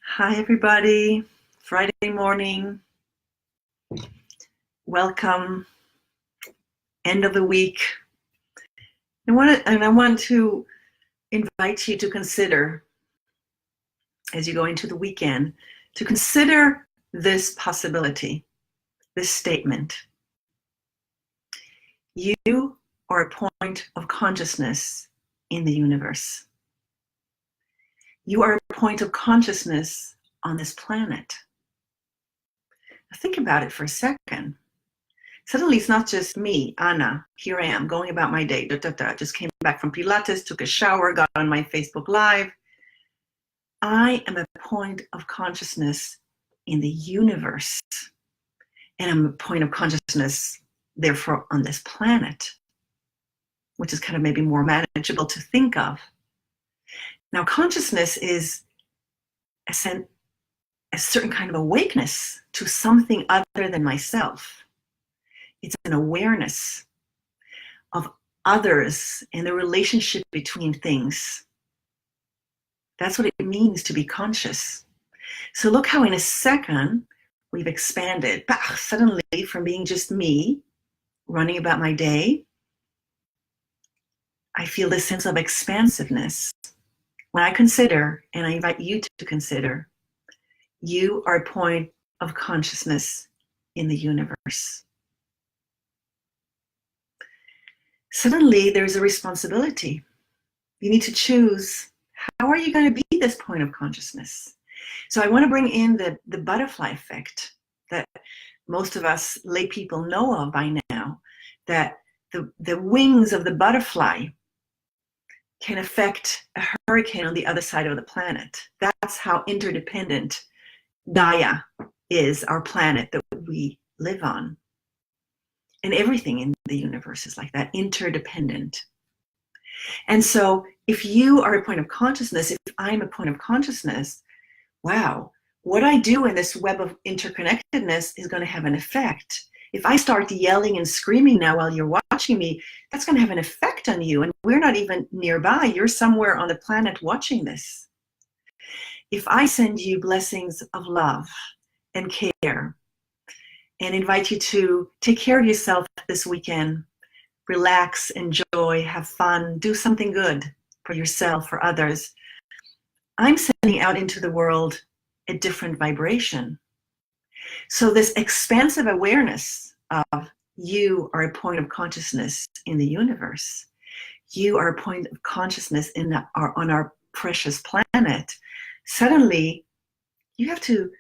Hi, everybody. Friday morning. Welcome. End of the week. I want to invite you to consider, as you go into the weekend, to consider this possibility, this statement. You are a point of consciousness in the universe. You are a point of consciousness on this planet. Now think about it for a second. Suddenly it's not just me, Anna, here I am going about my day, just came back from Pilates, took a shower, got on my Facebook Live. I am a point of consciousness in the universe, and I'm a point of consciousness, therefore, on this planet, which is kind of maybe more manageable to think of. Now, consciousness is a certain kind of awakeness to something other than myself. It's an awareness of others and the relationship between things. That's what it means to be conscious. So look how in a second we've expanded. Suddenly from being just me running about my day, I feel this sense of expansiveness. When I consider, and I invite you to consider, you are a point of consciousness in the universe. Suddenly there's a responsibility. You need to choose, how are you going to be this point of consciousness? So I want to bring in the butterfly effect that most of us lay people know of by now, that the wings of the butterfly can affect a hurricane on the other side of the planet. That's how interdependent Gaia is, our planet that we live on. And everything in the universe is like that, interdependent. And so if you are a point of consciousness, if I'm a point of consciousness, wow, what I do in this web of interconnectedness is going to have an effect. If I start yelling and screaming now while you're watching me, that's going to have an effect on you. And we're not even nearby. You're somewhere on the planet watching this. If I send you blessings of love and care and invite you to take care of yourself this weekend, relax, enjoy, have fun, do something good for yourself, for others, I'm sending out into the world a different vibration. So this expansive awareness of you are a point of consciousness in the universe. You are a point of consciousness on our precious planet. Suddenly, you have to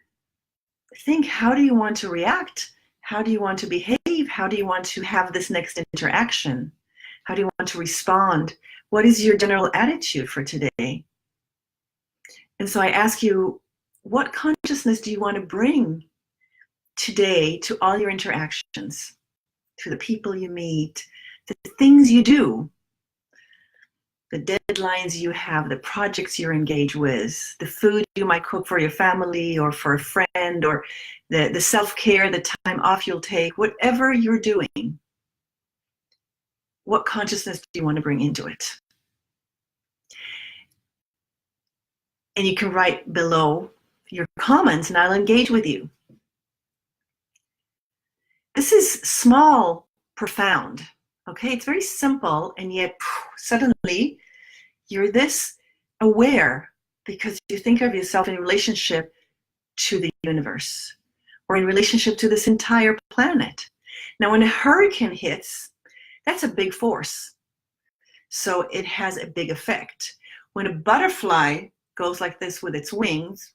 think, how do you want to react? How do you want to behave? How do you want to have this next interaction? How do you want to respond? What is your general attitude for today? And so I ask you, what consciousness do you want to bring today to all your interactions, to the people you meet, the things you do, the deadlines you have, the projects you're engaged with, the food you might cook for your family or for a friend, or the self-care, the time off you'll take, whatever you're doing, what consciousness do you want to bring into it? And you can write below your comments and I'll engage with you. This is small, profound, okay? It's very simple, and yet suddenly you're this aware because you think of yourself in relationship to the universe or in relationship to this entire planet. Now, when a hurricane hits, that's a big force. So it has a big effect. When a butterfly goes like this with its wings,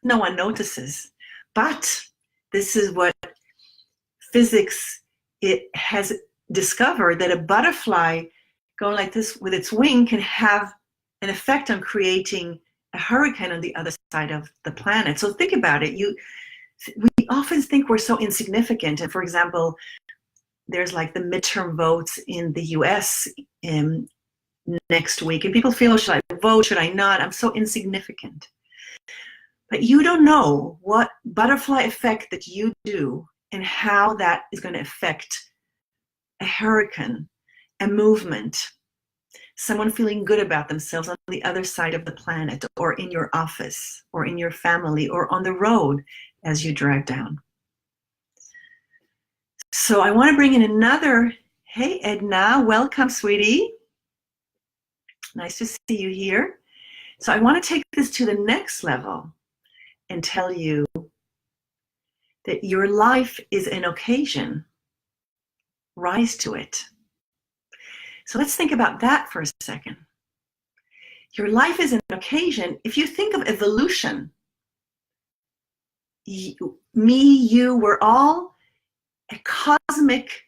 no one notices. But this is what physics has discovered, that a butterfly going like this with its wing can have an effect on creating a hurricane on the other side of the planet. So think about it. We often think we're so insignificant. And for example, there's like the midterm votes in the US next week, and people feel, oh, should I vote? Should I not? I'm so insignificant. But you don't know what butterfly effect that you do and how that is going to affect a hurricane, a movement, someone feeling good about themselves on the other side of the planet, or in your office, or in your family, or on the road as you drive down. So I want to bring in another, hey Edna, welcome sweetie. Nice to see you here. So I want to take this to the next level and tell you that your life is an occasion. Rise to it. So let's think about that for a second. Your life is an occasion. If you think of evolution, you, we're all a cosmic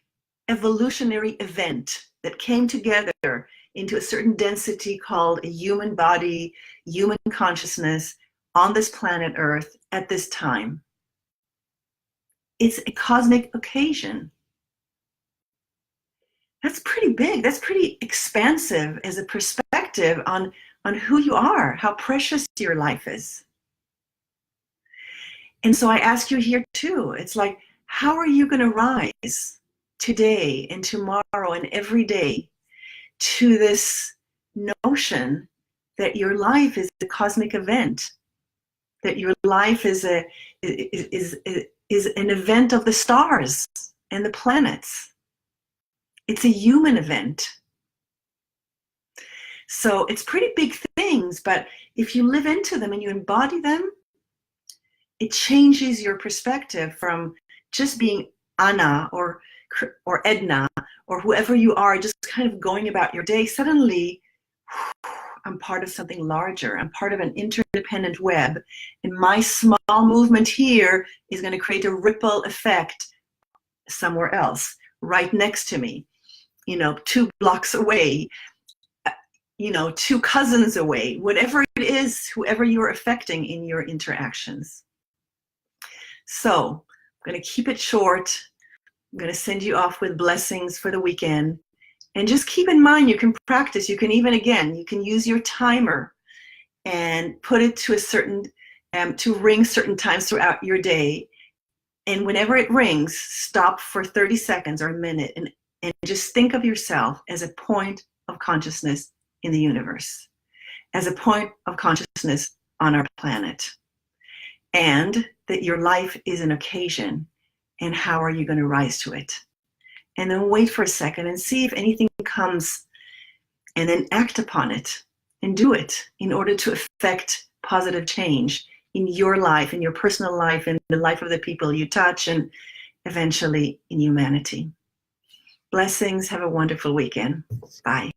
evolutionary event that came together into a certain density called a human body, human consciousness on this planet Earth at this time. It's a cosmic occasion. That's pretty big. That's pretty expansive as a perspective on who you are, how precious your life is. And so I ask you here too, it's like, how are you going to rise today and tomorrow and every day to this notion that your life is a cosmic event, that your life is an event of the stars and the planets. It's a human event. So it's pretty big things, but if you live into them and you embody them, it changes your perspective from just being Anna or Edna or whoever you are, just kind of going about your day. Suddenly, I'm part of something larger. I'm part of an interdependent web, and my small movement here is going to create a ripple effect somewhere else, right next to me, 2 blocks away, 2 cousins away, whatever it is, whoever you're affecting in your interactions. So I'm going to keep it short. I'm going to send you off with blessings for the weekend. And just keep in mind, you can practice. You can even, again, you can use your timer and put it to a certain, to ring certain times throughout your day. And whenever it rings, stop for 30 seconds or a minute and just think of yourself as a point of consciousness in the universe, as a point of consciousness on our planet. And that your life is an occasion, and how are you going to rise to it? And then wait for a second and see if anything comes, and then act upon it and do it in order to affect positive change in your life, in your personal life, in the life of the people you touch, and eventually in humanity. Blessings. Have a wonderful weekend. Bye.